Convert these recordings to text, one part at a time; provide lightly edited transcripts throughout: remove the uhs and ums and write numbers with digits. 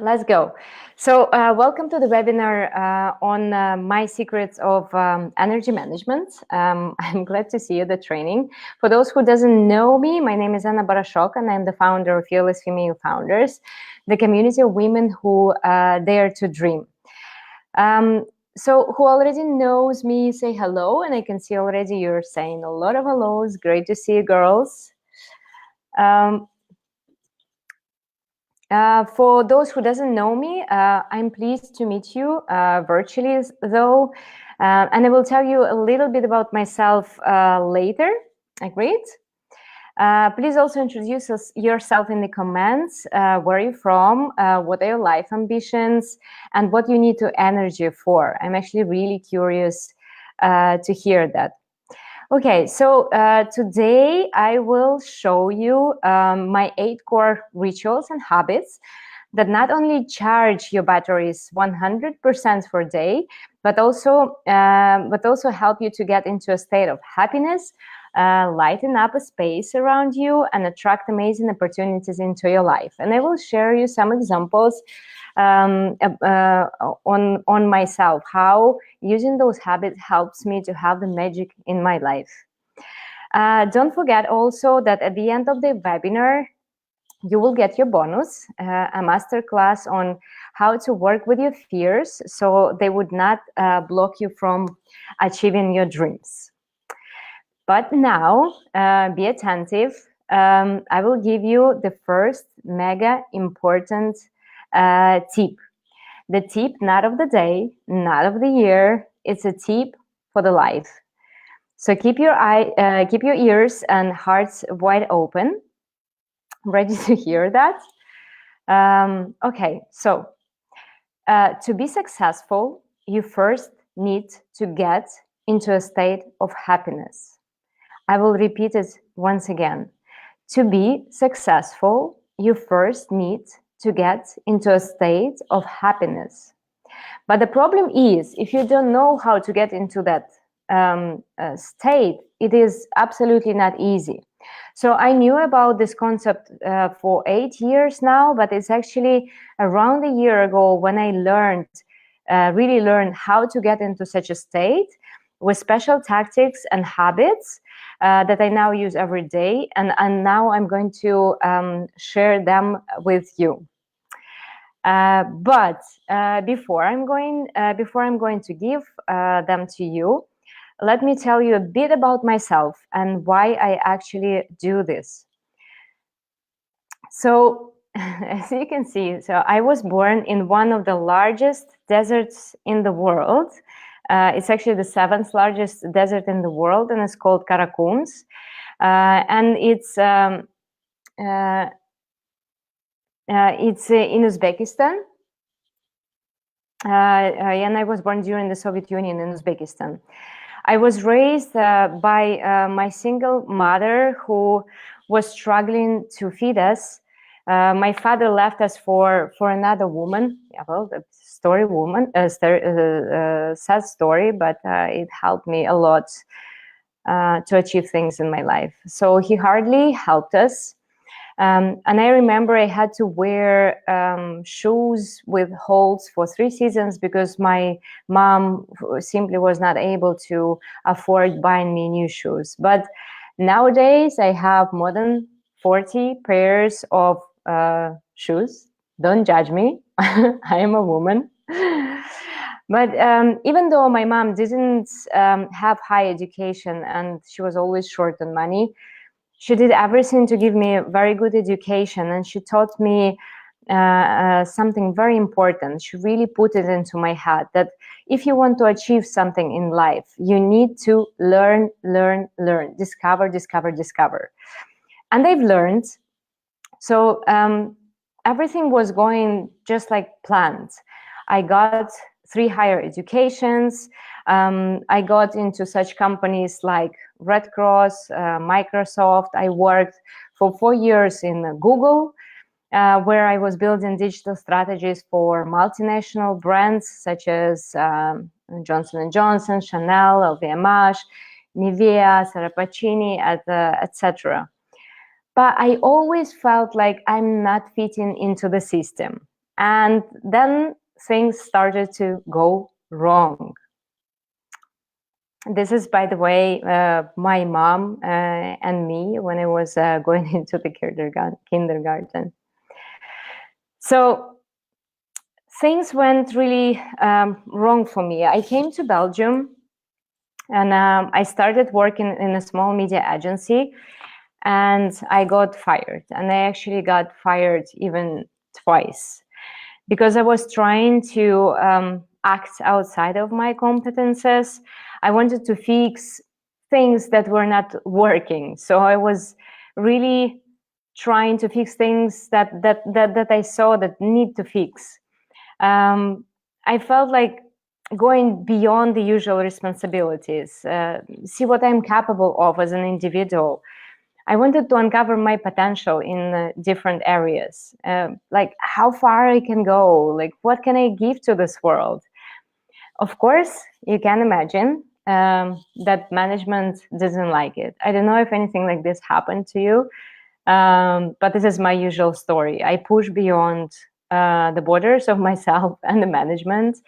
Let's go. So welcome to the webinar on my secrets of energy management. I'm glad to see you, the training. For those who doesn't know me, my name is Anna Barashok, and I'm the founder of Fearless Female Founders, the community of women who dare to dream. So who already knows me, say hello, and I can see already you're saying a lot of hellos. Great to see you, girls. For those who doesn't know me, I'm pleased to meet you virtually though, and I will tell you a little bit about myself later. Agreed? Please also introduce yourself in the comments. Where are you from? What are your life ambitions? And what you need to energy for? I'm actually really curious to hear that. Okay, so today I will show you my 8 core rituals and habits that not only charge your batteries 100% for a day, but also help you to get into a state of happiness, lighten up a space around you, and attract amazing opportunities into your life. And I will share you some examples on myself, how using those habits helps me to have the magic in my life. Don't forget also that at the end of the webinar, you will get your bonus, a masterclass on how to work with your fears so they would not block you from achieving your dreams. But now, be attentive. I will give you the first mega important tip. The tip not of the day, not of the year. It's a tip for the life. So keep your ears and hearts wide open. Ready to hear that? Okay, so to be successful, you first need to get into a state of happiness. I will repeat it once again. To be successful, you first need to get into a state of happiness. But the problem is, if you don't know how to get into that state, it is absolutely not easy. So I knew about this concept for 8 years now, but it's actually around a year ago when I really learned how to get into such a state with special tactics and habits that I now use every day, and now I'm going to share them with you. But before I'm going to give them to you, let me tell you a bit about myself and why I actually do this. So, as you can see, so I was born in one of the largest deserts in the world. It's actually the 7th largest desert in the world, and it's called Karakoums. And it's in Uzbekistan. And I was born during the Soviet Union in Uzbekistan. I was raised by my single mother who was struggling to feed us. My father left us for another woman. Yeah, well, the sad story, but it helped me a lot to achieve things in my life. So he hardly helped us. And I remember I had to wear shoes with holes for 3 seasons because my mom simply was not able to afford buying me new shoes. But nowadays I have more than 40 pairs of shoes. Don't judge me. I am a woman. But even though my mom didn't have high education and she was always short on money, she did everything to give me a very good education, and she taught me something very important. She really put it into my head that if you want to achieve something in life, you need to learn, discover. And I've learned. So everything was going just like planned. I got 3 higher educations. I got into such companies like Red Cross, Microsoft. I worked for 4 years in Google, where I was building digital strategies for multinational brands such as Johnson & Johnson, Chanel, LVMH, Nivea, Sarah Pacini, etc. But I always felt like I'm not fitting into the system. And then things started to go wrong. This is, by the way, my mom and me when I was going into the kindergarten. So things went really wrong for me. I came to Belgium and I started working in a small media agency, and I got fired. And I actually got fired even twice because I was trying to act outside of my competences. I wanted to fix things that were not working. So I was really trying to fix things that I saw that need to fix. I felt like going beyond the usual responsibilities, see what I'm capable of as an individual. I wanted to uncover my potential in different areas, like how far I can go, like what can I give to this world. Of course, you can imagine that management doesn't like it. I don't know if anything like this happened to you, but this is my usual story. I push beyond the borders of myself and the management,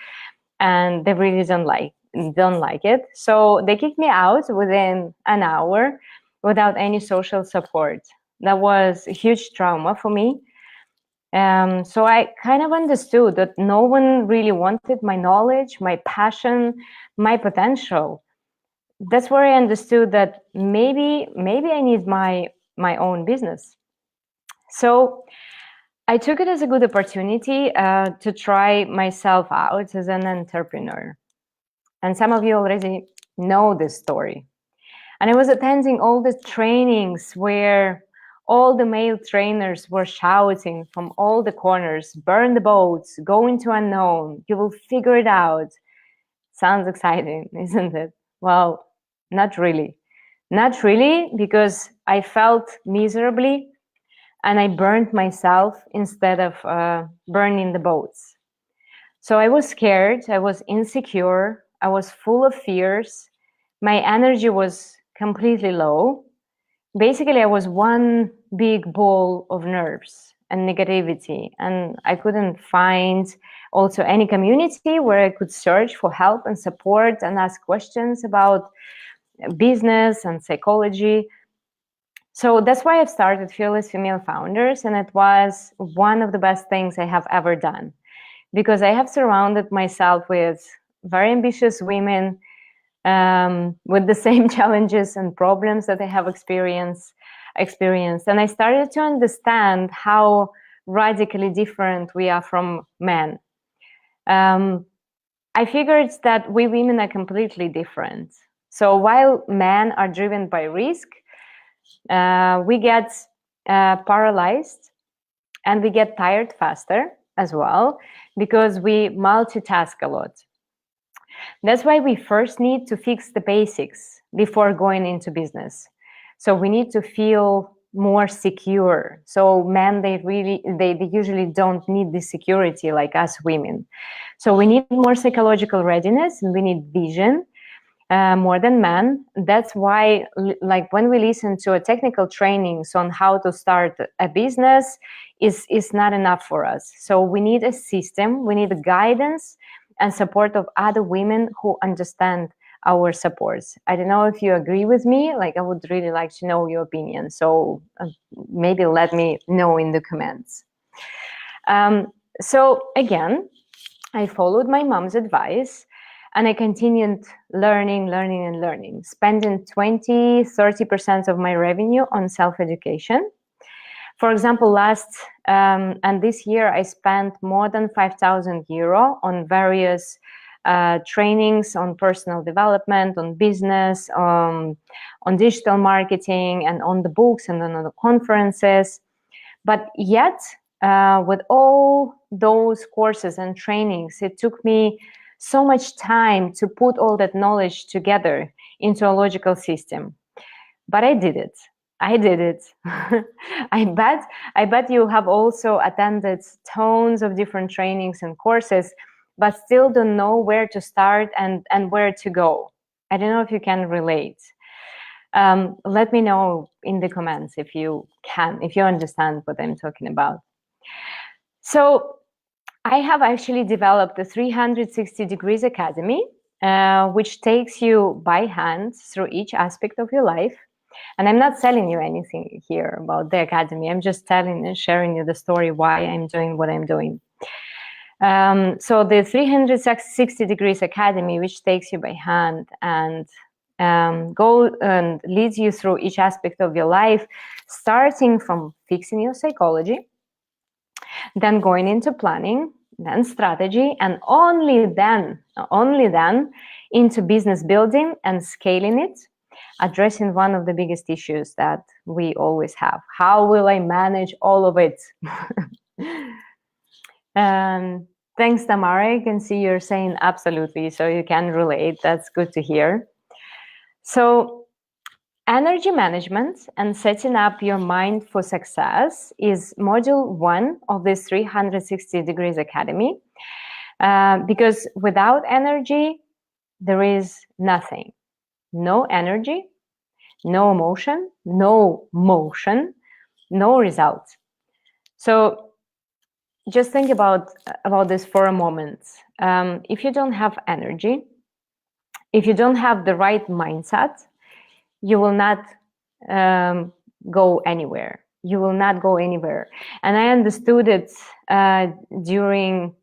and they really don't like it. So they kicked me out within an hour without any social support. That was a huge trauma for me. So I kind of understood that no one really wanted my knowledge, my passion, my potential. That's where I understood that maybe I need my own business. So I took it as a good opportunity to try myself out as an entrepreneur. And some of you already know this story. And I was attending all the trainings where all the male trainers were shouting from all the corners, burn the boats, go into unknown, you will figure it out. Sounds exciting, isn't it? Well, not really. Not really, because I felt miserably and I burned myself instead of burning the boats. So I was scared, I was insecure, I was full of fears. My energy was completely low. Basically, I was one big ball of nerves and negativity, and I couldn't find also any community where I could search for help and support and ask questions about business and psychology. So that's why I've started Fearless Female Founders, and it was one of the best things I have ever done, because I have surrounded myself with very ambitious women with the same challenges and problems that I have experienced. And I started to understand how radically different we are from men. I figured that we women are completely different. So while men are driven by risk, we get paralyzed and we get tired faster as well, because we multitask a lot. That's why we first need to fix the basics before going into business. So we need to feel more secure. So men, they usually don't need this security like us women. So we need more psychological readiness, and we need vision more than men. That's why, like, when we listen to a technical trainings on how to start a business, is not enough for us. So we need a system, we need guidance and support of other women who understand our supports. I don't know if you agree with me. Like, I would really like to know your opinion. So maybe let me know in the comments. So again, I followed my mom's advice and I continued learning, spending 20-30% of my revenue on self-education. For example, last and this year, I spent more than 5,000 euro on various trainings on personal development, on business, on digital marketing, and on the books and on the conferences. But yet, with all those courses and trainings, it took me so much time to put all that knowledge together into a logical system. But I did it. I did it. I bet you have also attended tons of different trainings and courses, but still don't know where to start and where to go. I don't know if you can relate. Let me know in the comments if you can, if you understand what I'm talking about. So I have actually developed the 360 Degrees Academy, which takes you by hand through each aspect of your life. And I'm not selling you anything here about the Academy. I'm just telling and sharing you the story why I'm doing what I'm doing. So the 360 Degrees Academy, which takes you by hand and go and leads you through each aspect of your life, starting from fixing your psychology, then going into planning, then strategy, and only then into business building and scaling it, addressing one of the biggest issues that we always have. How will I manage all of it? Thanks, Tamara. I can see you're saying absolutely, so you can relate. That's good to hear. So energy management and setting up your mind for success is module 1 of this 360 Degrees Academy. Because without energy, there is nothing. No energy, no emotion, no motion, no results. So just think about this for a moment. If you don't have energy, if you don't have the right mindset, you will not go anywhere. You will not go anywhere. And I understood it during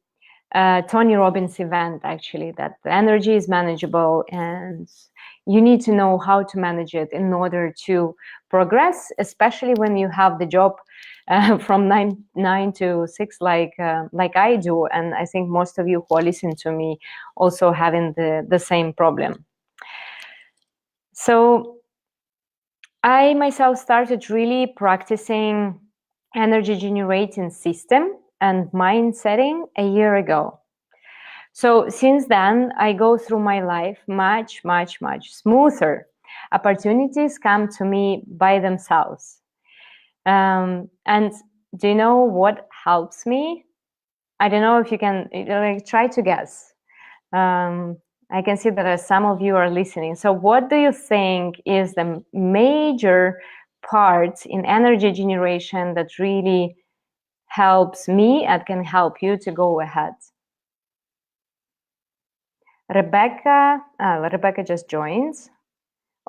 Tony Robbins' event, actually, that the energy is manageable and you need to know how to manage it in order to progress, especially when you have the job from 9 to 6 like I do. And I think most of you who are listening to me also having the same problem. So I myself started really practicing energy generating system and mind setting a year ago. So since then, I go through my life much smoother. Opportunities come to me by themselves. And do you know what helps me? I don't know if you can try to guess. I can see that some of you are listening. So what do you think is the major part in energy generation that really helps me and can help you to go ahead? Rebecca just joined.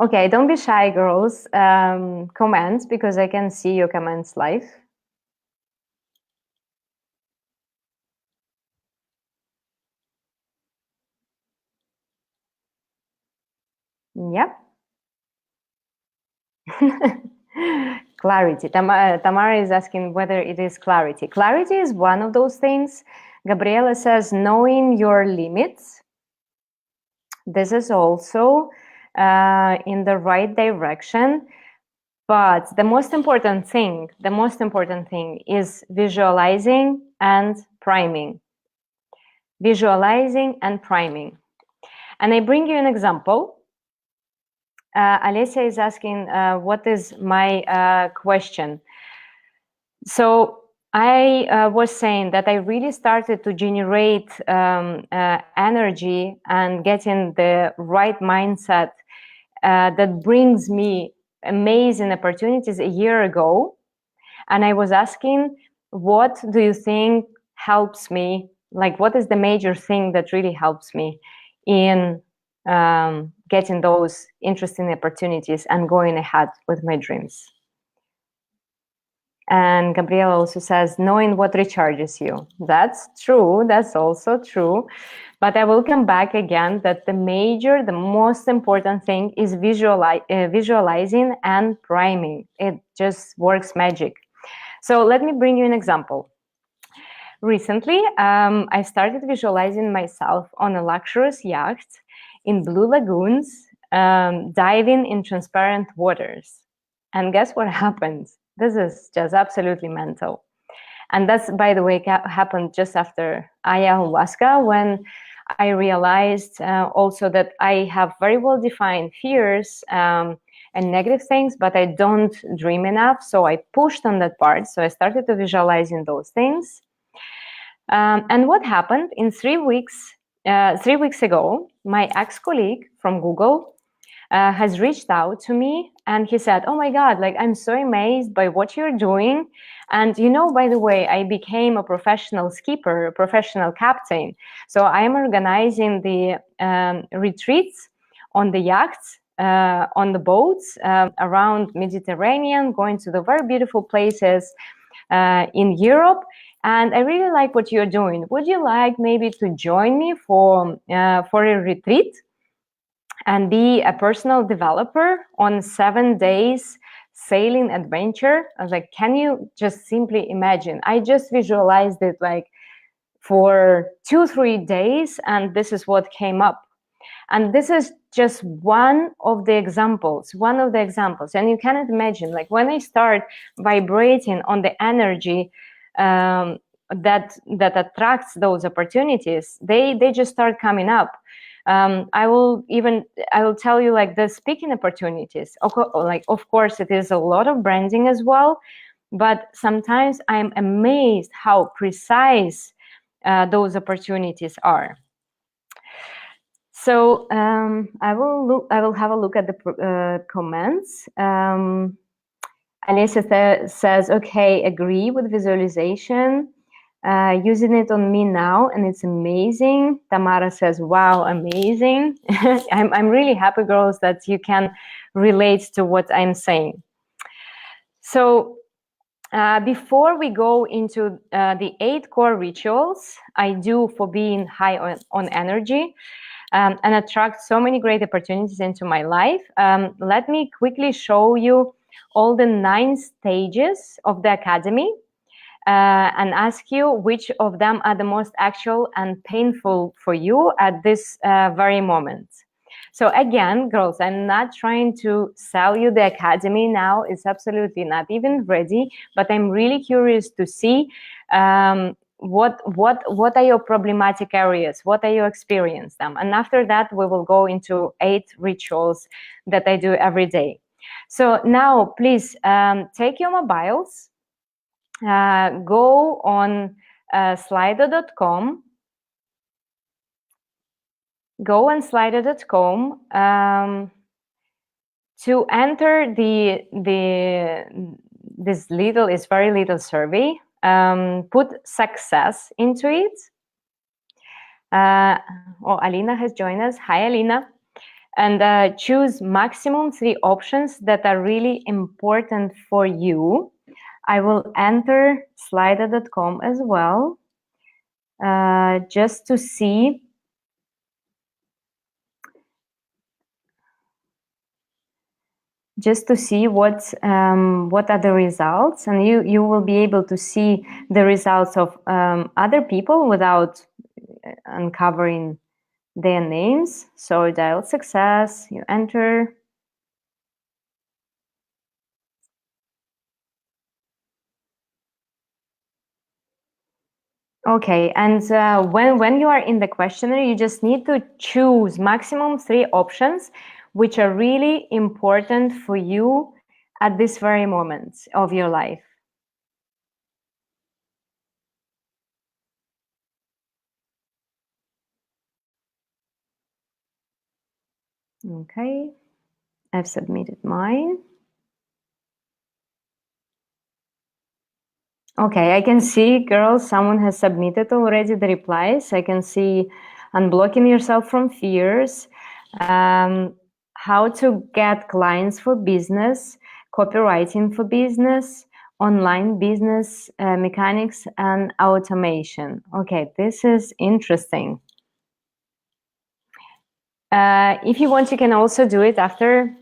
Okay, don't be shy, girls. Comment, because I can see your comments live. Yep. Clarity. Tamara is asking whether it is clarity. Clarity is one of those things. Gabriela says knowing your limits. This is also in the right direction. But the most important thing is visualizing and priming. Visualizing and priming. And I bring you an example. Alessia is asking, what is my question? So I was saying that I really started to generate energy and getting the right mindset that brings me amazing opportunities a year ago. And I was asking, what do you think helps me? Like, what is the major thing that really helps me in getting those interesting opportunities and going ahead with my dreams? And Gabriela also says, knowing what recharges you. That's true. That's also true. But I will come back again that the most important thing is visualizing and priming. It just works magic. So let me bring you an example. Recently, I started visualizing myself on a luxurious yacht in blue lagoons, diving in transparent waters. And guess what happened? This is just absolutely mental. And that's, by the way, happened just after ayahuasca, when I realized also that I have very well-defined fears and negative things, but I don't dream enough. So I pushed on that part. So I started to visualizing those things. And what happened in 3 weeks, 3 weeks ago, my ex-colleague from Google has reached out to me And he said, oh my God, like, I'm so amazed by what you're doing. And, you know, by the way, I became a professional skipper, a professional captain. So I'm organizing the retreats on the yachts, on the boats around Mediterranean, going to the very beautiful places in Europe. And I really like what you're doing. Would you like maybe to join me for a retreat and be a personal developer on 7 days sailing adventure? I was like, can you just simply imagine? I just visualized it like for 2-3 days, and this is what came up. And this is just one of the examples. And you cannot imagine, like, when I start vibrating on the energy that attracts those opportunities, they just start coming up. I will tell you, like, the speaking opportunities, like, of course it is a lot of branding as well, but sometimes I'm amazed how precise those opportunities are. So I will have a look at the comments. Alessia says, okay, agree with visualization. Using it on me now, and it's amazing. Tamara says, wow, amazing. I'm really happy, girls, that you can relate to what I'm saying. So before we go into the 8 core rituals I do for being high on energy, and attract so many great opportunities into my life, let me quickly show you all the 9 stages of the Academy and ask you which of them are the most actual and painful for you at this very moment. So again, girls, I'm not trying to sell you the Academy now. It's absolutely not even ready, but I'm really curious to see what are your problematic areas, what are you experiencing them, and after that we will go into 8 rituals that I do every day. So now please take your mobiles, go on slido.com, go on slido.com to enter this very little survey. Put success into it. Alina has joined us. Hi, Alina. And choose maximum 3 options that are really important for you. I will enter slido.com as well, just to see what are the results, and you will be able to see the results of other people without uncovering their names. So dial success, you enter. Okay, and when you are in the questionnaire, you just need to choose maximum 3 options which are really important for you at this very moment of your life. Okay, I've submitted mine. Okay, I can see, girls, someone has submitted already the replies. I can see unblocking yourself from fears, how to get clients for business, copywriting for business, online business mechanics, and automation. Okay, this is interesting. If you want, you can also do it after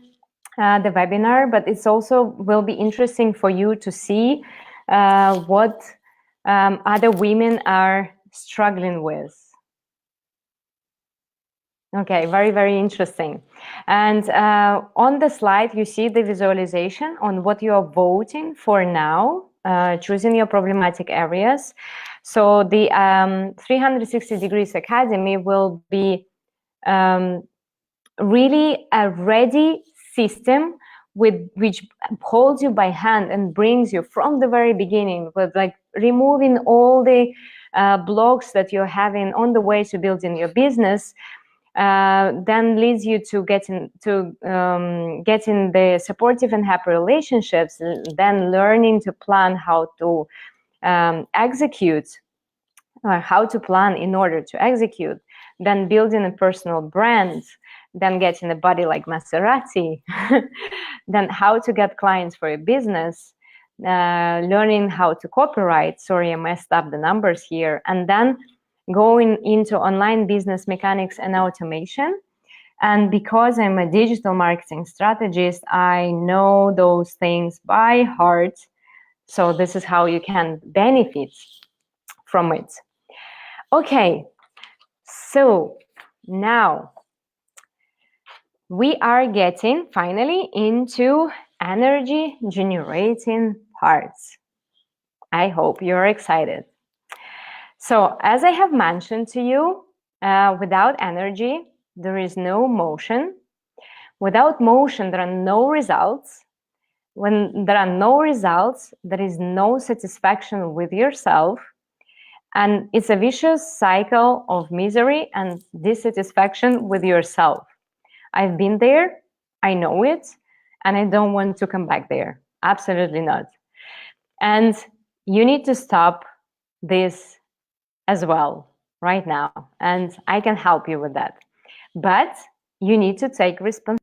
the webinar, but it's also will be interesting for you to see what other women are struggling with. Okay, very, very interesting. And on the slide, you see the visualization on what you are voting for now, choosing your problematic areas. So the 360 Degrees Academy will be really a ready system which holds you by hand and brings you from the very beginning, with like removing all the blocks that you're having on the way to building your business, then leads you to getting the supportive and happy relationships, then learning to plan how to execute, or how to plan in order to execute, then building a personal brand, then getting a body like Maserati, then how to get clients for your business, learning how to copyright. Sorry, I messed up the numbers here. And then going into online business mechanics and automation. And because I'm a digital marketing strategist, I know those things by heart. So this is how you can benefit from it. Okay, so now we are getting finally into energy generating parts. I hope you're excited. So as I have mentioned to you, without energy, there is no motion. Without motion, there are no results. When there are no results, there is no satisfaction with yourself. And it's a vicious cycle of misery and dissatisfaction with yourself. I've been there, I know it, and I don't want to come back there. Absolutely not. And you need to stop this as well right now. And I can help you with that. But you need to take responsibility.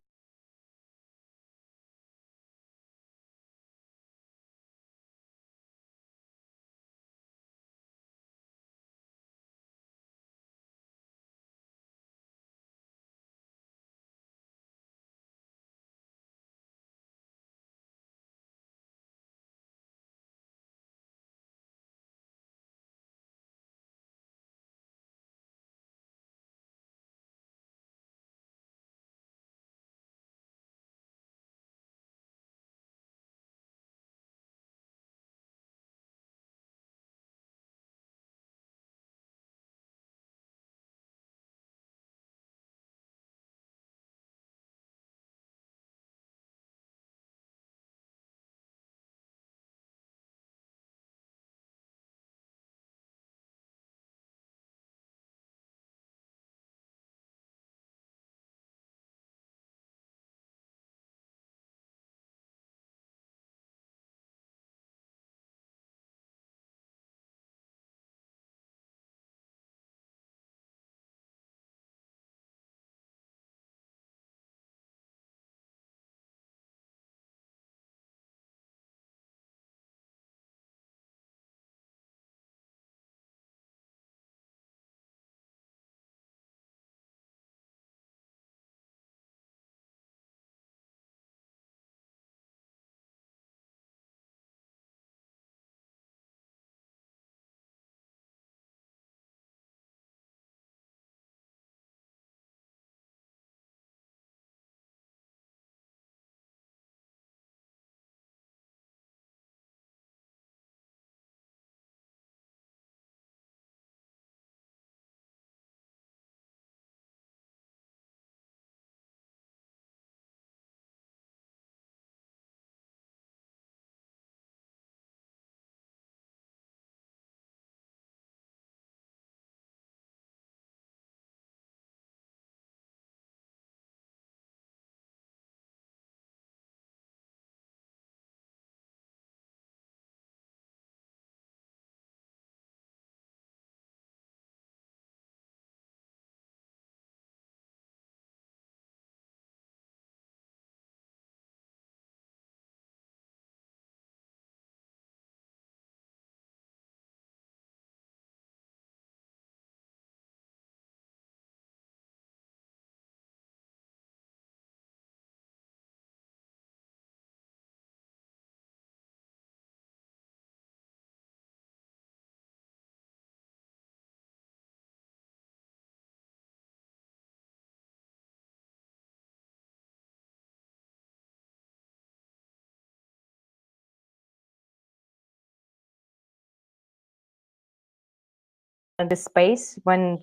The space when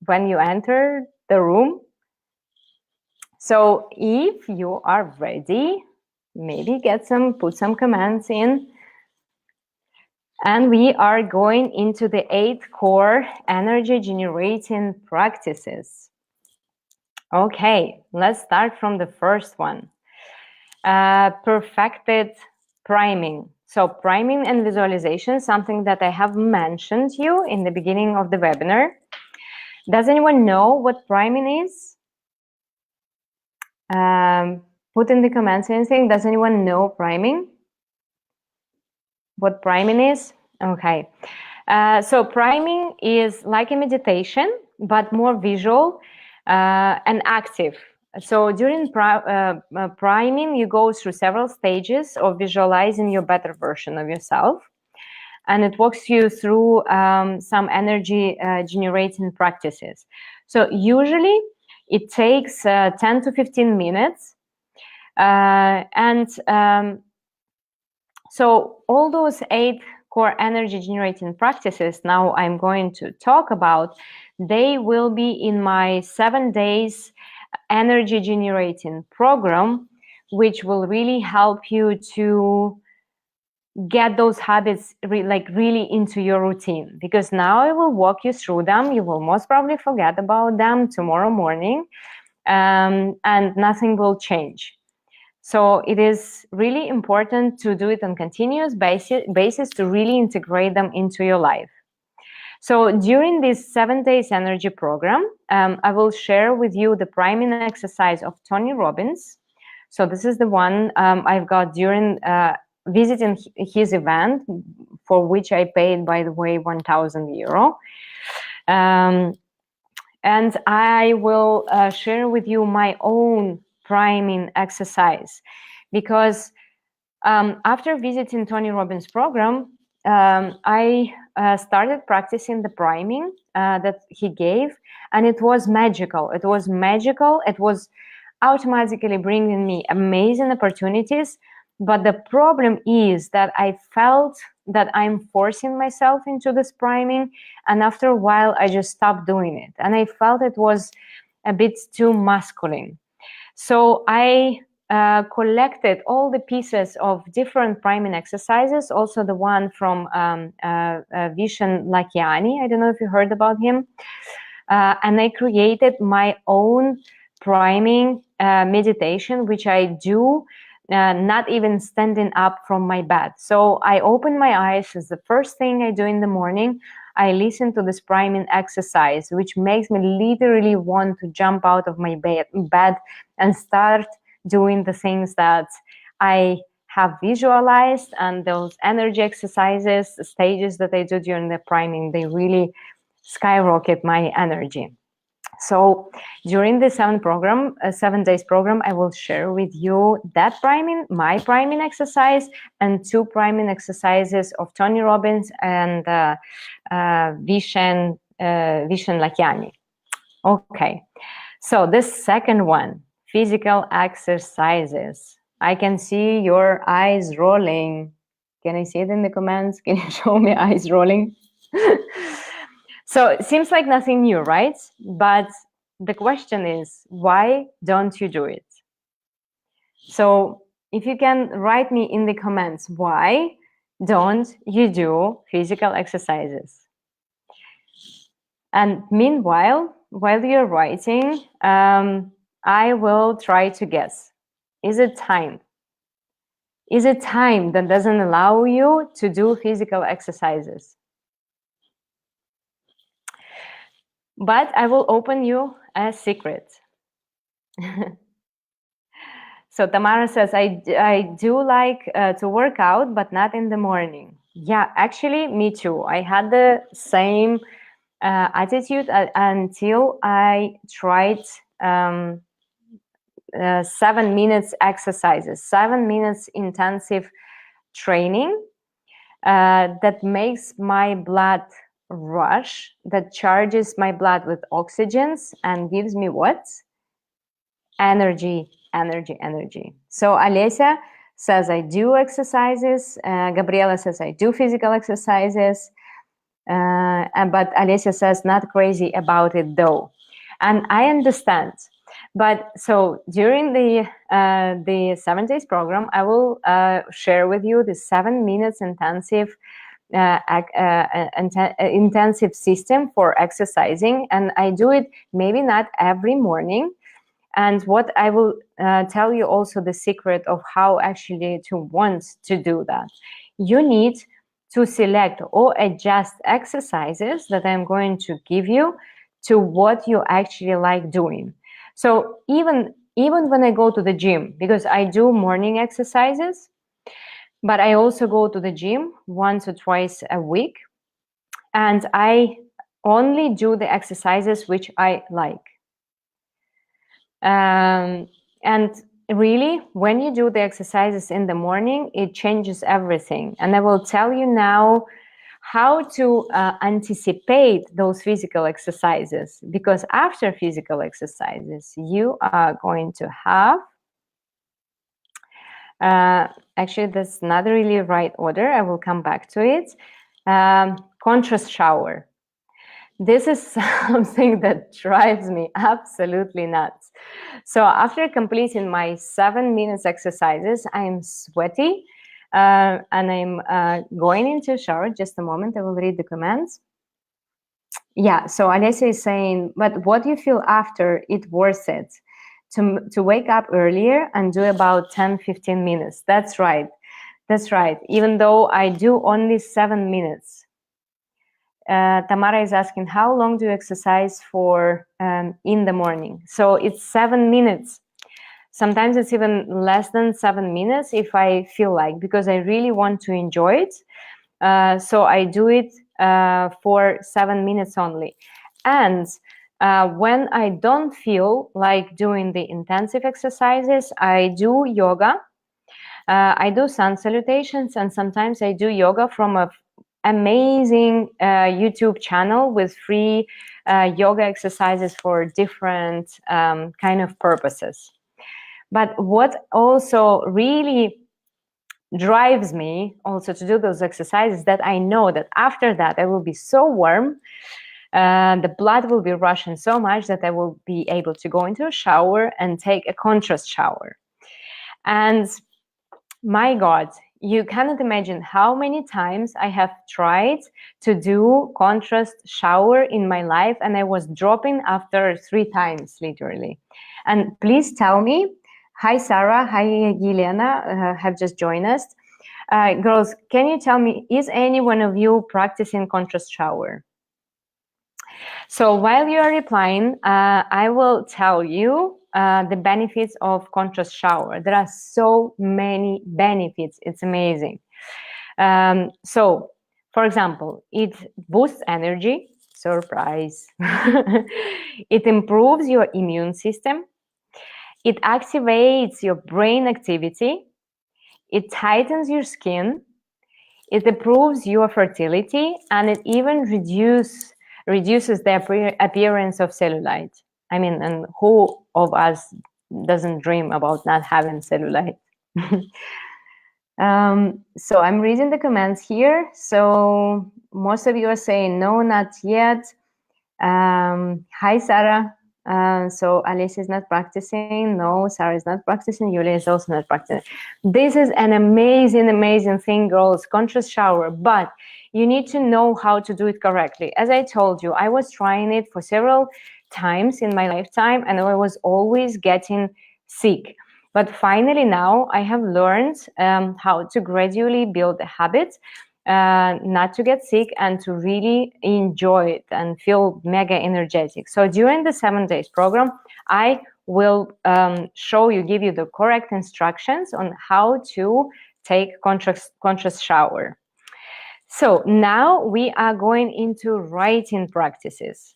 you enter the room. So if you are ready, maybe put some comments in. And we are going into the 8 core energy generating practices. Okay, let's start from the first one. Perfected priming. So priming and visualization, something that I have mentioned you in the beginning of the webinar. Does anyone know what priming is? Put in the comments anything. Does anyone know priming? What priming is? Okay. So priming is like a meditation, but more visual and active. So during priming, you go through several stages of visualizing your better version of yourself. And it walks you through some energy generating practices. So usually it takes 10 to 15 minutes. So all those 8 core energy generating practices now I'm going to talk about, they will be in my 7 days energy generating program, which will really help you to get those habits really into your routine. Because now I will walk you through them. You will most probably forget about them tomorrow morning, and nothing will change. So it is really important to do it on continuous basis to really integrate them into your life. So during this 7 days energy program, I will share with you the priming exercise of Tony Robbins. So this is the one I've got during visiting his event, for which I paid, by the way, 1,000 euro. And I will share with you my own priming exercise, because after visiting Tony Robbins' program, I started practicing the priming that he gave, and it was magical. It was magical. It was automatically bringing me amazing opportunities. But the problem is that I felt that I'm forcing myself into this priming, and after a while, I just stopped doing it. And I felt it was a bit too masculine. So I collected all the pieces of different priming exercises, also the one from Vishen Lakiani. I don't know if you heard about him. And I created my own priming meditation, which I do not even standing up from my bed. So I open my eyes as the first thing I do in the morning. I listen to this priming exercise, which makes me literally want to jump out of my bed and start doing the things that I have visualized. And those energy exercises, the stages that I do during the priming, they really skyrocket my energy. So during the 7 days program, I will share with you that priming, my priming exercise, and 2 priming exercises of Tony Robbins and Vishen Lakiani. Okay, so the second one, physical exercises. I can see your eyes rolling. Can I see it in the comments? Can you show me eyes rolling? So it seems like nothing new, right? But the question is, why don't you do it? So if you can write me in the comments, why don't you do physical exercises? And meanwhile, while you're writing, I will try to guess. Is it time? Is it time that doesn't allow you to do physical exercises? But I will open you a secret. So Tamara says, I do like to work out, but not in the morning. Yeah, actually, me too. I had the same attitude until I tried 7 minutes exercises, 7 minutes intensive training that makes my blood rush, that charges my blood with oxygens and gives me what? Energy. So Alessia says I do exercises. Gabriela says I do physical exercises. But Alessia says not crazy about it though. And I understand. But so during the 7 days program, I will share with you the 7 minutes intensive intensive system for exercising. And I do it maybe not every morning, And what I will tell you also the secret of how actually to want to do that. You need to select or adjust exercises that I'm going to give you to what you actually like doing. So even when I go to the gym, because I do morning exercises, but I also go to the gym once or twice a week, and I only do the exercises which I like. And really, when you do the exercises in the morning, it changes everything. And I will tell you now how to anticipate those physical exercises, because after physical exercises, you are going to have, actually, that's not really right order. I will come back to it. Contrast shower. This is something that drives me absolutely nuts. So after completing my 7 minutes exercises, I'm sweaty and I'm going into a shower. Just a moment, I will read the comments. Yeah, so Alessia is saying, but what do you feel after it worth it? To wake up earlier and do about 10-15 minutes. That's right. That's right. Even though I do only 7 minutes. Tamara is asking, how long do you exercise for in the morning? So it's 7 minutes. Sometimes it's even less than 7 minutes if I feel like, because I really want to enjoy it. So I do it for 7 minutes only. And when I don't feel like doing the intensive exercises, I do yoga. I do sun salutations, and sometimes I do yoga from a amazing YouTube channel with free yoga exercises for different kind of purposes. But what also really drives me also to do those exercises, that I know that after that I will be so warm, the blood will be rushing so much that I will be able to go into a shower and take a contrast shower. And my God, you cannot imagine how many times I have tried to do contrast shower in my life, and I was dropping after 3 times, literally. And please tell me, hi Sarah, hi Yelena, have just joined us. Girls, can you tell me, is any one of you practicing contrast shower? So while you are replying, I will tell you the benefits of contrast shower. There are so many benefits. It's amazing. So, for example, it boosts energy. Surprise. It improves your immune system. It activates your brain activity. It tightens your skin. It improves your fertility, and it even reduces the appearance of cellulite. I mean, and who of us doesn't dream about not having cellulite? So I'm reading the comments here. So most of you are saying no, not yet. Hi, Sarah. So Alice is not practicing. No, Sarah is not practicing. Yulia is also not practicing. This is an amazing, amazing thing, girls, contrast shower, but you need to know how to do it correctly. As I told you, I was trying it for several times in my lifetime, and I was always getting sick. But finally now I have learned how to gradually build a habit, not to get sick and to really enjoy it and feel mega energetic. So during the 7 days program, I will give you the correct instructions on how to take contrast shower. So now we are going into writing practices.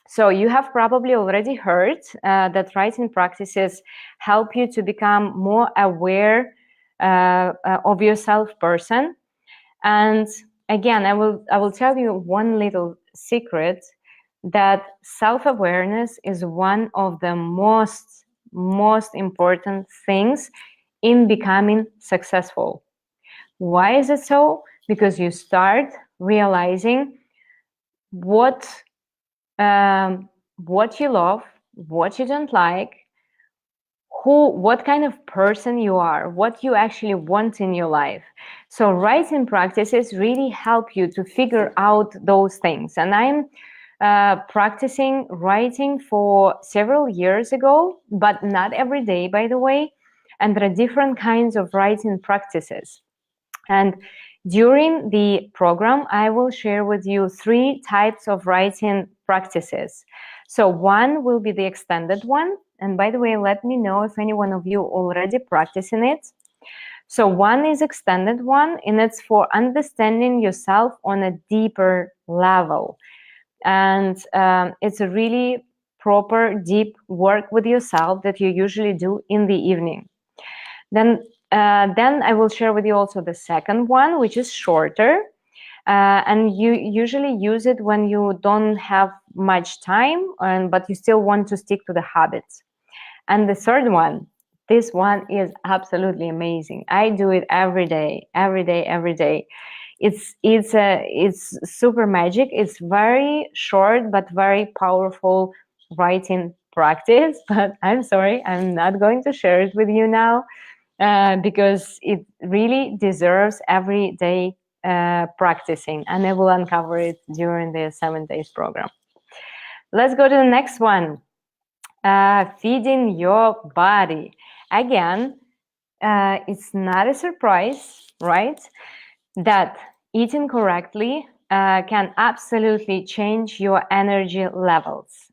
So you have probably already heard that writing practices help you to become more aware of yourself person. And again, I will tell you one little secret, that self-awareness is one of the most important things in becoming successful. Why is it so? Because you start realizing what you love, what you don't like, what kind of person you are, what you actually want in your life. So writing practices really help you to figure out those things. And I'm practicing writing for several years ago, but not every day, by the way. And there are different kinds of writing practices. And during the program, I will share with you 3 types of writing practices. So one will be the extended one. And by the way, let me know if any one of you already practicing it. So one is extended one, and it's for understanding yourself on a deeper level. And it's a really proper, deep work with yourself that you usually do in the evening. Then I will share with you also the second one, which is shorter. And you usually use it when you don't have much time, but you still want to stick to the habits. And the third one, this one is absolutely amazing. I do it every day, every day, every day. It's super magic. It's very short but very powerful writing practice. But I'm sorry, I'm not going to share it with you now because it really deserves every day practicing, and I will uncover it during the 7 days program. Let's go to the next one. Feeding your body. Again, it's not a surprise, right? That eating correctly can absolutely change your energy levels.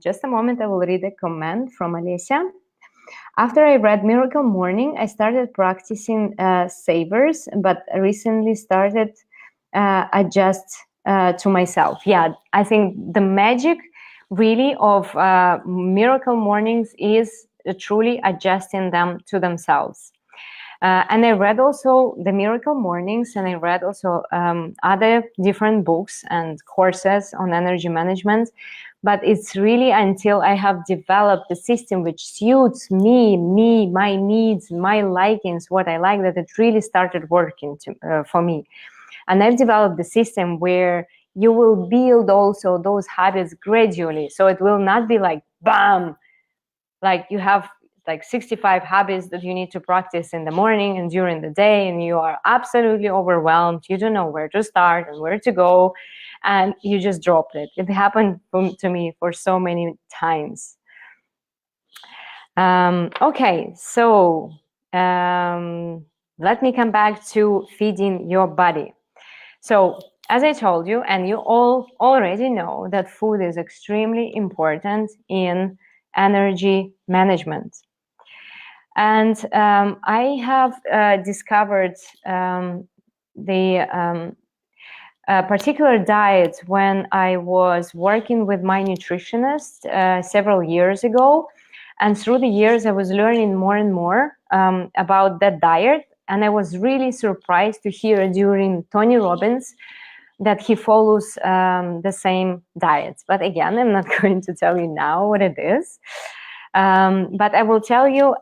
Just a moment, I will read a comment from Alicia. After I read Miracle Morning, I started practicing savers, but recently started adjust to myself. Yeah, I think the magic really of Miracle Mornings is truly adjusting them to themselves. And I read also the Miracle Mornings, and I read also other different books and courses on energy management. But it's really until I have developed the system which suits me, my needs, my likings, what I like, that it really started working for me. And I've developed the system where you will build also those habits gradually. So it will not be like, bam, like you have like 65 habits that you need to practice in the morning and during the day, and you are absolutely overwhelmed. You don't know where to start and where to go, and you just dropped it. It happened to me for so many times. Okay, so let me come back to feeding your body. So as I told you, and you all already know, that food is extremely important in energy management. And I have discovered the particular diet when I was working with my nutritionist several years ago. And through the years, I was learning more and more about that diet. And I was really surprised to hear during Tony Robbins that he follows the same diets. But again, I'm not going to tell you now what it is. But I will tell you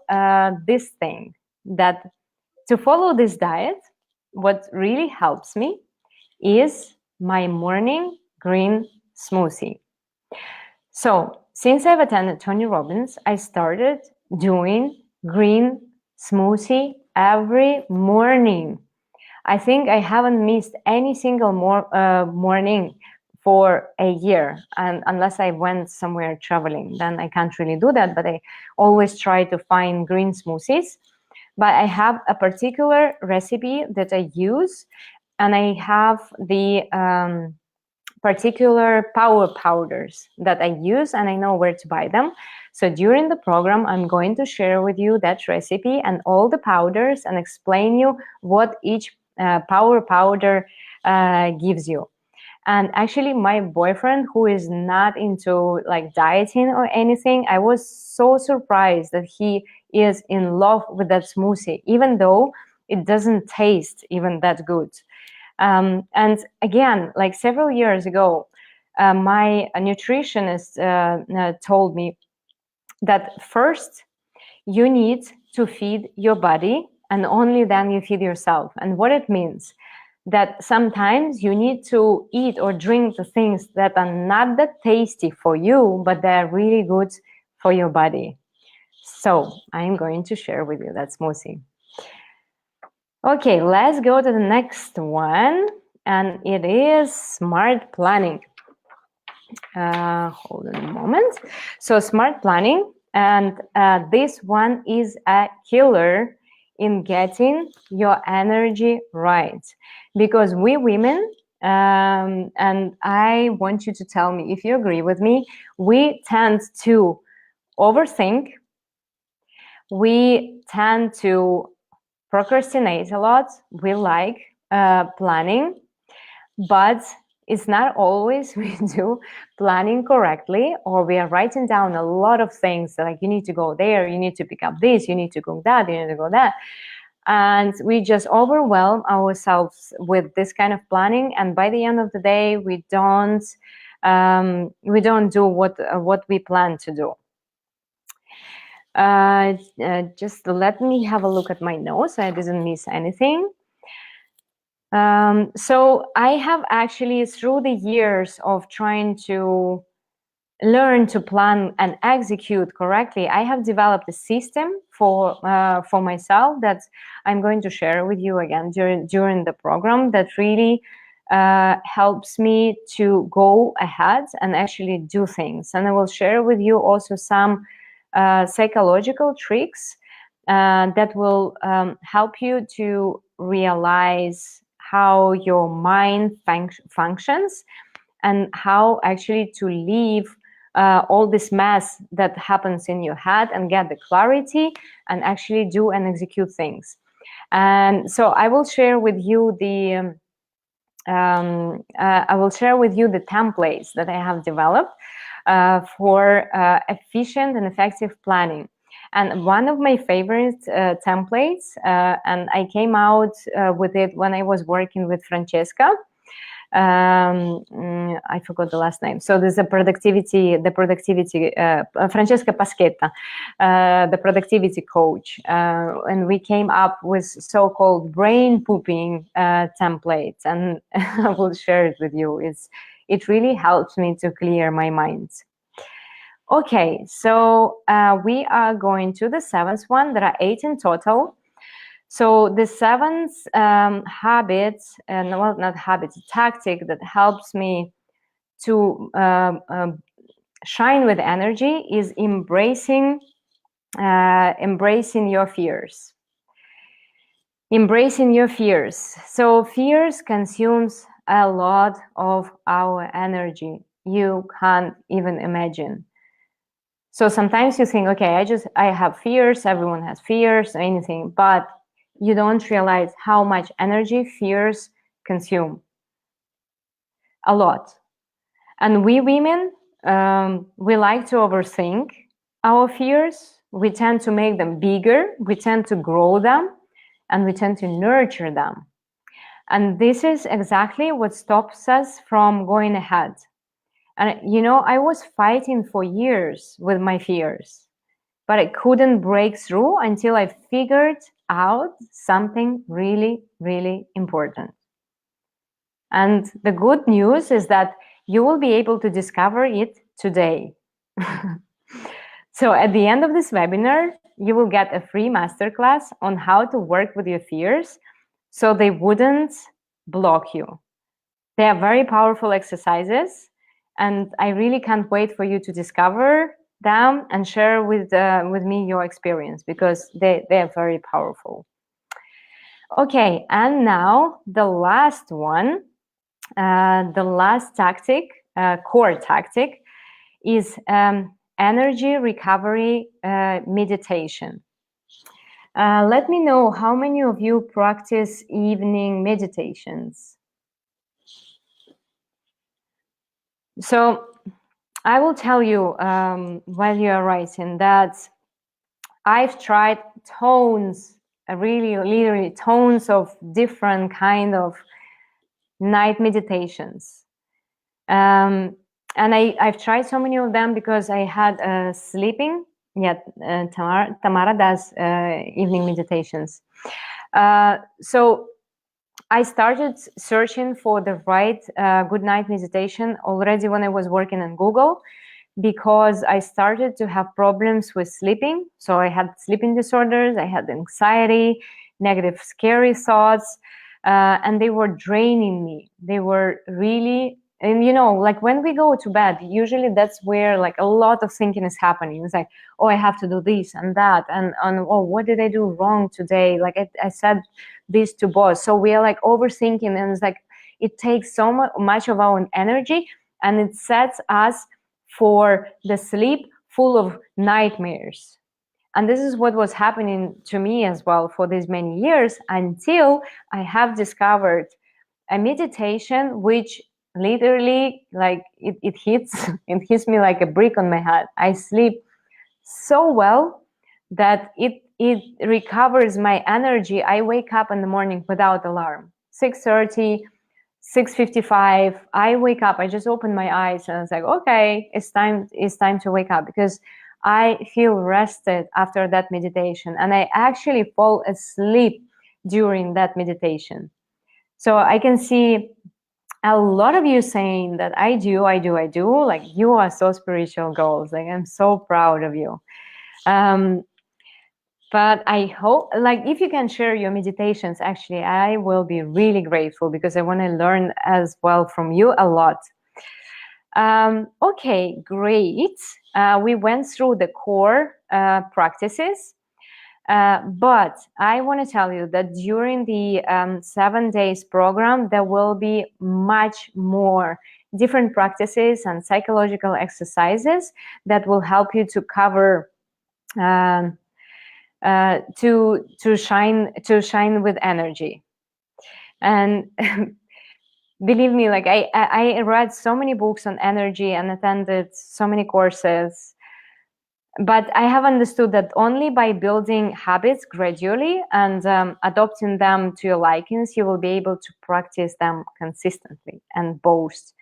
this thing, that to follow this diet, what really helps me is my morning green smoothie. So since I've attended Tony Robbins, I started doing green smoothie every morning. I think I haven't missed any single morning for a year, and unless I went somewhere traveling, then I can't really do that, but I always try to find green smoothies. But I have a particular recipe that I use, and I have the particular power powders that I use, and I know where to buy them. So during the program, I'm going to share with you that recipe and all the powders and explain you what each power powder gives you. And actually, my boyfriend, who is not into like dieting or anything, I was so surprised that he is in love with that smoothie, even though it doesn't taste even that good. And again, like several years ago, my nutritionist told me that first you need to feed your body, and only then you feed yourself. And what it means, that sometimes you need to eat or drink the things that are not that tasty for you, but they're really good for your body. So I'm going to share with you that smoothie. Okay, let's go to the next one, and it is smart planning. Hold on a moment. So smart planning, and this one is a killer in getting your energy right, because we women, and I want you to tell me if you agree with me, we tend to overthink, we tend to procrastinate a lot, we like planning, but it's not always we do planning correctly, or we are writing down a lot of things like you need to go there, you need to pick up this, you need to go that, you need to go that, and we just overwhelm ourselves with this kind of planning, and by the end of the day we don't do what we plan to do. Just let me have a look at my notes so I didn't miss anything. So I have actually, through the years of trying to learn to plan and execute correctly, I have developed a system for myself that I'm going to share with you again during the program, that really helps me to go ahead and actually do things. And I will share with you also some psychological tricks that will help you to realize how your mind functions, and how actually to leave all this mess that happens in your head and get the clarity and actually do and execute things. And so I will share with you the templates that I have developed for efficient and effective planning. And one of my favorite templates, and I came out with it when I was working with Francesca. I forgot the last name. So there's Francesca Paschetta, the productivity coach, and we came up with so-called brain pooping templates, and I will share it with you. It really helps me to clear my mind. Okay, so we are going to the 7th one. There are 8 in total. So the 7th habit, well, not habit, tactic that helps me to shine with energy is embracing your fears. Embracing your fears. So fears consumes a lot of our energy. You can't even imagine. So sometimes you think, okay, I have fears, everyone has fears, or anything, but you don't realize how much energy fears consume. A lot. And we women, we like to overthink our fears. We tend to make them bigger, we tend to grow them, and we tend to nurture them. And this is exactly what stops us from going ahead. And I was fighting for years with my fears, but I couldn't break through until I figured out something really, really important. And the good news is that you will be able to discover it today. So at the end of this webinar, you will get a free masterclass on how to work with your fears so they wouldn't block you. They are very powerful exercises, and I really can't wait for you to discover them and share with me your experience, because they are very powerful. Okay, and now the last one, the last tactic, core tactic, is energy recovery meditation. Let me know how many of you practice evening meditations. So I will tell you while you are writing that I've tried tons, literally tons of different kind of night meditations. And I've tried so many of them because I had sleeping. Yeah, Tamara does evening meditations. So I started searching for the right good night meditation already when I was working in Google, because I started to have problems with sleeping. So I had sleeping disorders, I had anxiety, negative, scary thoughts, and they were draining me. They were really And you know, like when we go to bed, usually that's where like a lot of thinking is happening. It's like, oh, I have to do this and that, and oh, what did I do wrong today? Like I said this to boss. So we are like overthinking, and it's like it takes so much of our energy, and it sets us for the sleep full of nightmares. And this is what was happening to me as well for these many years, until I have discovered a meditation which literally, like it hits me like a brick on my head. I sleep so well that it recovers my energy. I wake up in the morning without alarm. 6:30, 6:55, I wake up, I just open my eyes and it's like, okay, it's time to wake up, because I feel rested after that meditation, and I actually fall asleep during that meditation. So I can see a lot of you saying that I do. Like, you are so spiritual goals. Like, I'm so proud of you. But I hope, like, if you can share your meditations, actually, I will be really grateful, because I want to learn as well from you a lot. Okay, great. We went through the core practices. But I want to tell you that during the 7 days program, there will be much more different practices and psychological exercises that will help you to cover, to shine with energy. And believe me, like I read so many books on energy and attended so many courses. But I have understood that only by building habits gradually and adopting them to your likings, you will be able to practice them consistently and boast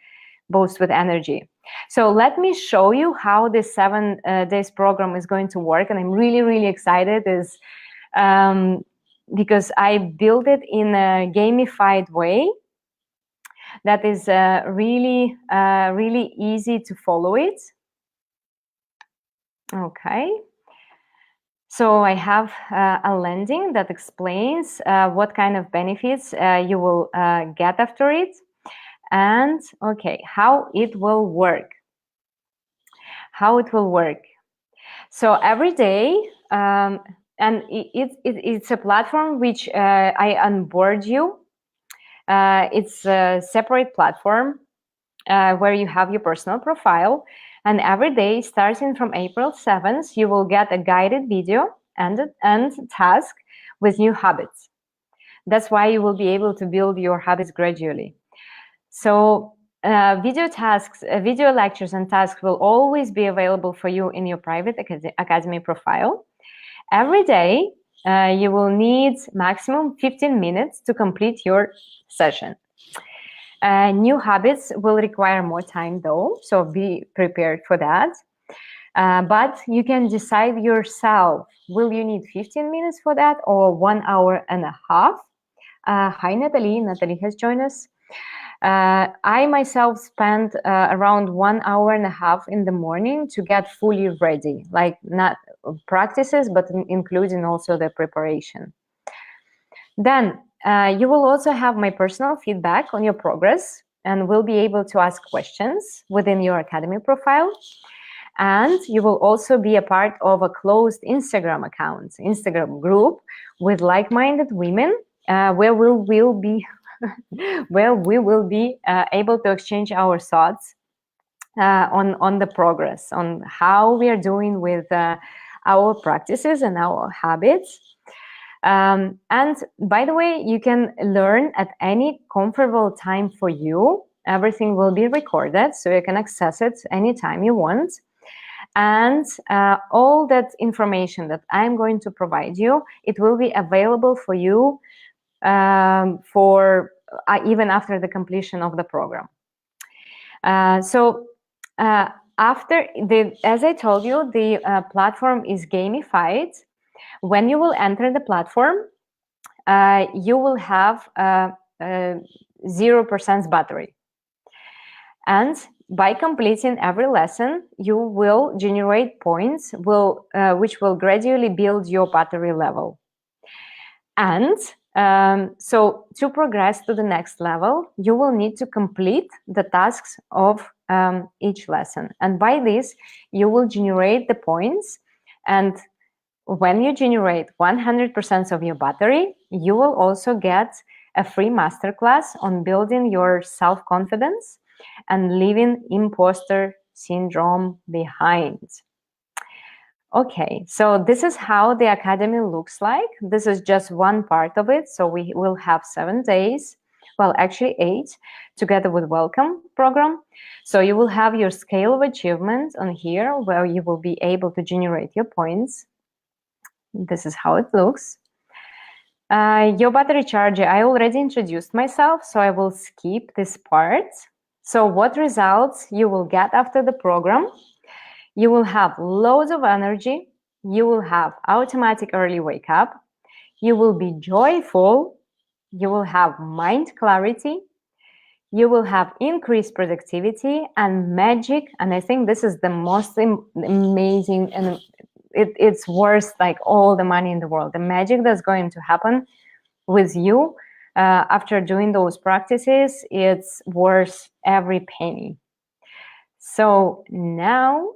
with energy. So let me show you how this 7 days program is going to work. And I'm really, really excited because I built it in a gamified way that is really easy to follow it. Okay. So I have a landing that explains what kind of benefits you will get after it, and okay, how it will work. So every day, and it's a platform which I onboard you. It's a separate platform where you have your personal profile. And every day, starting from April 7th, you will get a guided video and task with new habits. That's why you will be able to build your habits gradually. So video tasks, video lectures and tasks will always be available for you in your private academy profile. Every day, you will need maximum 15 minutes to complete your session. New habits will require more time though, so be prepared for that. But you can decide yourself, will you need 15 minutes for that or 1 hour and a half? Hi, Natalie. Natalie has joined us. I myself spent around 1 hour and a half in the morning to get fully ready, like not practices, but including also the preparation. Then you will also have my personal feedback on your progress, and will be able to ask questions within your academy profile. And you will also be a part of a closed Instagram account, Instagram group with like-minded women, where we will be able to exchange our thoughts on the progress, on how we are doing with our practices and our habits. And by the way, you can learn at any comfortable time for you. Everything will be recorded, so you can access it anytime you want. And all that information that I'm going to provide you, it will be available for you for even after the completion of the program. After as I told you, the platform is gamified. When you will enter the platform, you will have 0% battery. And by completing every lesson, you will generate points which will gradually build your battery level. And So to progress to the next level, you will need to complete the tasks of each lesson. And by this, you will generate the points. And when you generate 100% of your battery, you will also get a free masterclass on building your self-confidence and leaving imposter syndrome behind. Okay, so this is how the academy looks like. This is just one part of it. So we will have 7 days, well, actually 8, together with welcome program. So you will have your scale of achievement on here, where you will be able to generate your points. This is how it looks. Your battery charger, I already introduced myself, so I will skip this part. So what results you will get after the program? You will have loads of energy. You will have automatic early wake up. You will be joyful. You will have mind clarity. You will have increased productivity and magic. And I think this is the most amazing, and it's worth like all the money in the world. The magic that's going to happen with you after doing those practices, it's worth every penny. So now,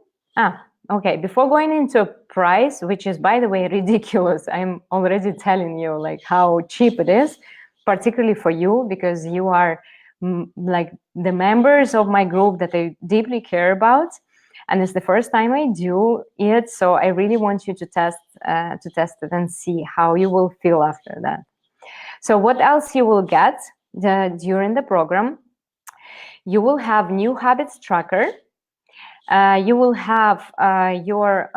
okay, before going into price, which is, by the way, ridiculous, I'm already telling you like how cheap it is, particularly for you, because you are like the members of my group that I deeply care about. And it's the first time I do it, so I really want you to test it and see how you will feel after that. So what else you will get during the program? You will have new habits tracker. You will have your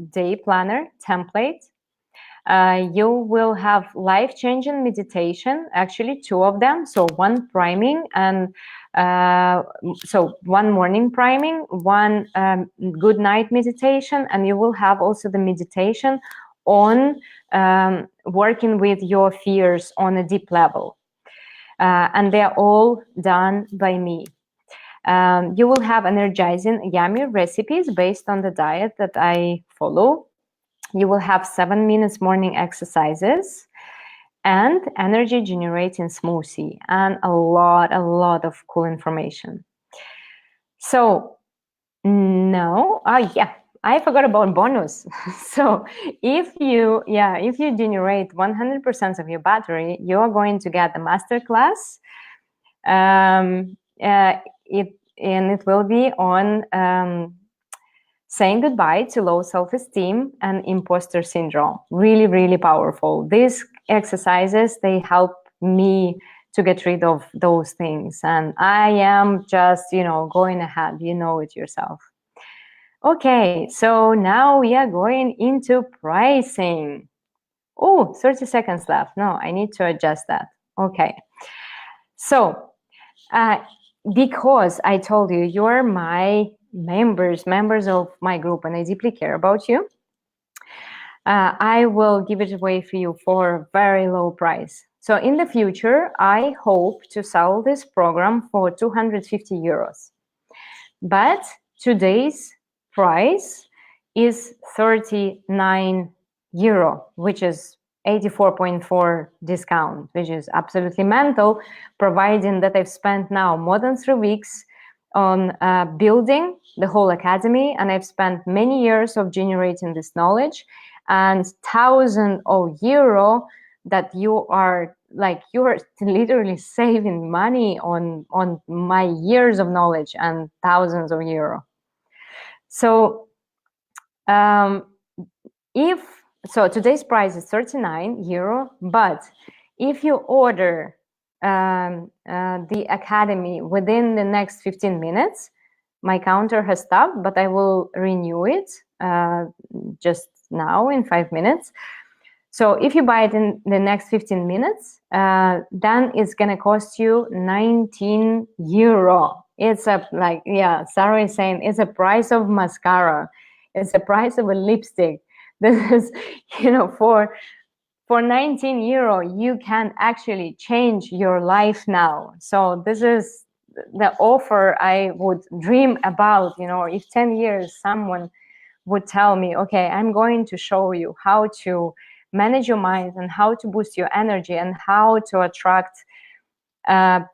day planner template. You will have life-changing meditation, actually 2 of them. So one priming and so one morning priming, one good night meditation, and you will have also the meditation on working with your fears on a deep level. And they're all done by me. You will have energizing, yummy recipes based on the diet that I follow. You will have 7 minutes morning exercises and energy generating smoothie and a lot of cool information. So now, yeah, I forgot about bonus. So if you generate 100% of your battery, you are going to get the masterclass. It will be on saying goodbye to low self-esteem and imposter syndrome. Really, really powerful. These exercises, they help me to get rid of those things. And I am just, going ahead, you know it yourself. Okay, so now we are going into pricing. Oh, 30 seconds left. No, I need to adjust that. Okay. So, because I told you, you're my members of my group, and I deeply care about you, I will give it away for you for a very low price. So in the future, I hope to sell this program for 250 euros. But today's price is 39 euro, which is 84.4 discount, which is absolutely mental, providing that I've spent now more than 3 weeks on building the whole academy, and I've spent many years of generating this knowledge, and thousands of euro that you are literally saving money on my years of knowledge and thousands of euro. So today's price is 39 euro, but if you order the academy within the next 15 minutes, my counter has stopped, but I will renew it just now in 5 minutes. So if you buy it in the next 15 minutes, then it's going to cost you 19 euro. It's Sarah is saying it's a price of mascara. It's the price of a lipstick. This is, for 19 euro, you can actually change your life now. So this is the offer I would dream about. If 10 years someone would tell me, okay, I'm going to show you how to manage your mind and how to boost your energy and how to attract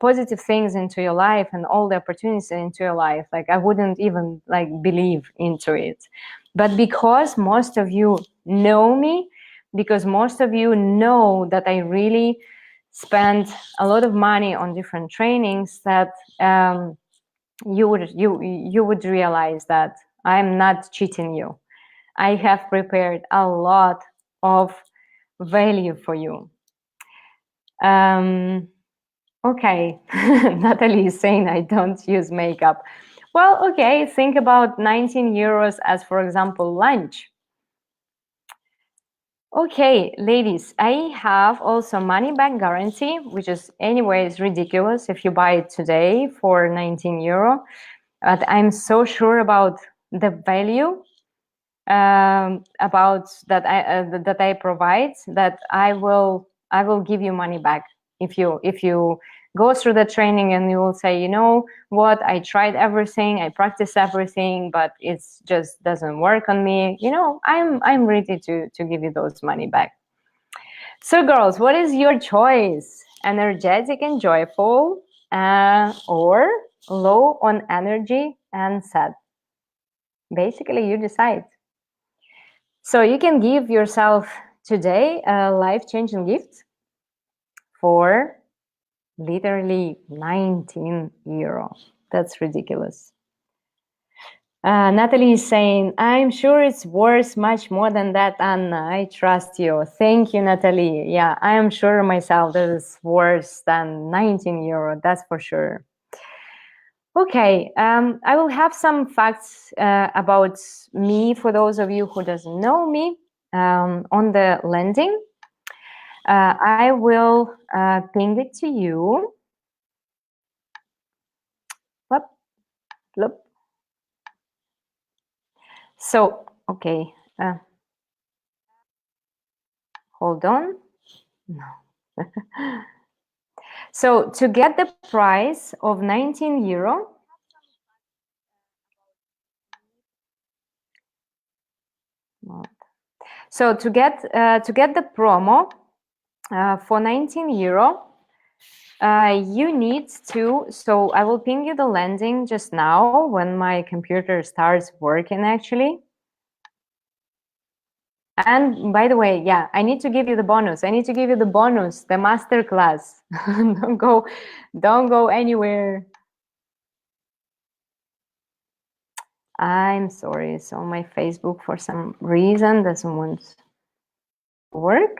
positive things into your life and all the opportunities into your life, like I wouldn't even like believe into it. But because most of you know me, because most of you know that I really spend a lot of money on different trainings, that you would realize that I'm not cheating you. I have prepared a lot of value for you. Okay, Natalie is saying I don't use makeup. Well, okay, think about 19 euros as, for example, lunch. Okay, ladies, I have also money back guarantee, which is anyways ridiculous if you buy it today for 19 euro. But I'm so sure about the value about that I provide, that I will give you money back if you go through the training and you will say, you know what, I tried everything, I practiced everything, but it's just doesn't work on me. You know, I'm ready to give you those money back. So, girls, what is your choice? Energetic and joyful, or low on energy and sad? Basically, you decide. So you can give yourself today a life-changing gift for literally 19 euro. That's ridiculous. Natalie is saying, I'm sure it's worth much more than that, Anna. I trust you. Thank you, Natalie. Yeah, I am sure myself that it's worse than 19 euro. That's for sure. Okay, I will have some facts about me for those of you who doesn't know me on the landing. I will ping it to you. Whoop, loop. So, okay, hold on. No. So to get the price of 19 euro, so to get the promo for 19 euro, you need to, so I will ping you the landing just now when my computer starts working actually. And by the way, yeah, I need to give you the bonus. I need to give you the bonus, the master class. don't go anywhere. I'm sorry. So my Facebook for some reason doesn't want to work.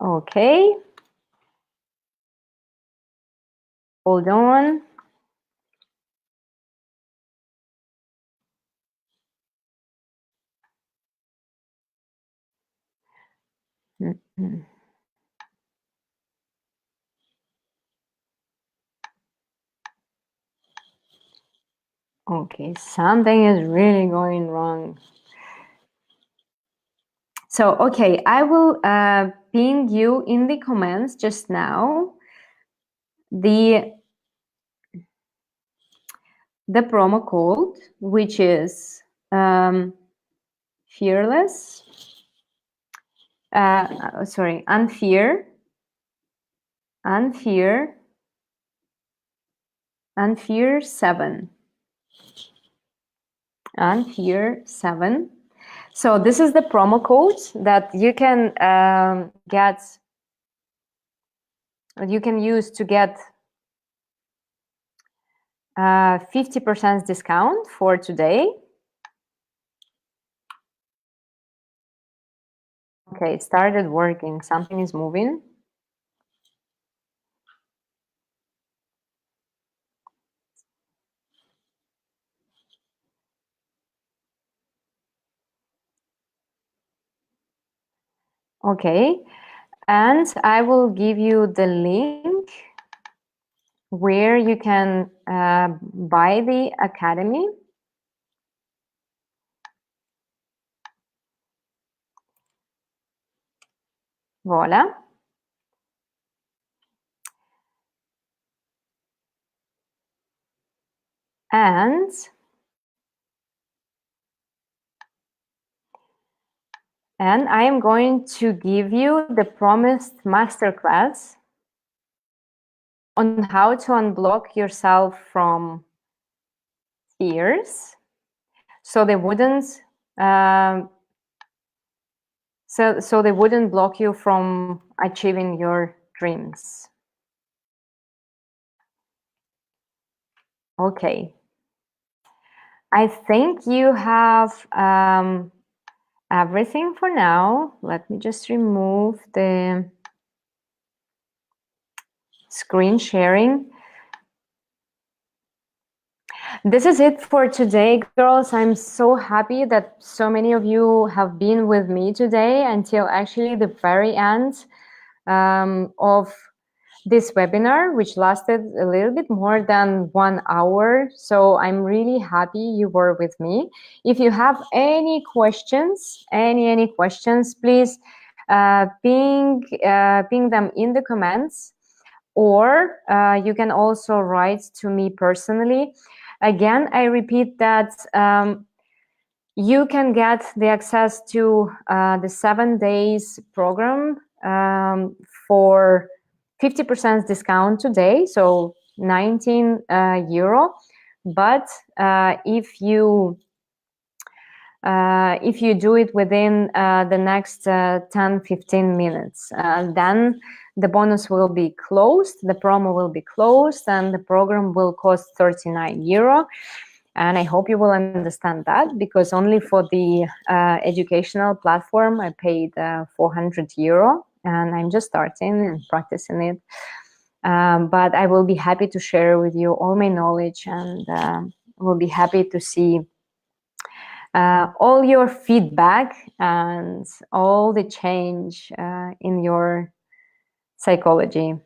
Okay. Hold on. Mm-hmm. Okay, something is really going wrong. So, okay, I will ping you in the comments just now the promo code, which is fearless, sorry, unfear 7. Unfear 7. So this is the promo code that you can use to get 50% discount for today. Okay, it started working. Something is moving. Okay, and I will give you the link where you can buy the academy. Voila. And And I am going to give you the promised masterclass on how to unblock yourself from fears, so they wouldn't um, so they wouldn't block you from achieving your dreams. Okay. I think you have everything for now. Let me just remove the screen sharing. This is it for today, girls. I'm so happy that so many of you have been with me today until actually the very end of this webinar, which lasted a little bit more than 1 hour. So I'm really happy you were with me. If you have any questions, any questions, please ping them in the comments, or you can also write to me personally. Again, I repeat that you can get the access to the 7 days program for 50% discount today, so 19 euro. But if you do it within the next 10-15 minutes, then the bonus will be closed, the promo will be closed, and the program will cost 39 euro. And I hope you will understand that, because only for the educational platform I paid 400 euro, and I'm just starting and practicing it. But I will be happy to share with you all my knowledge, and will be happy to see all your feedback and all the change in your psychology.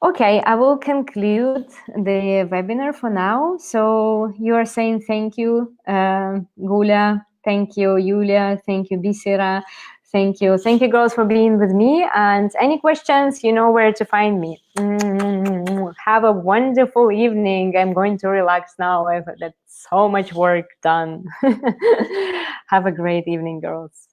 Okay, I will conclude the webinar for now. So you are saying thank you, Gula, thank you, Julia, thank you, Bisera, thank you girls for being with me. And any questions, you know where to find me. Have a wonderful evening. I'm going to relax now. I've had so much work done. Have a great evening, girls.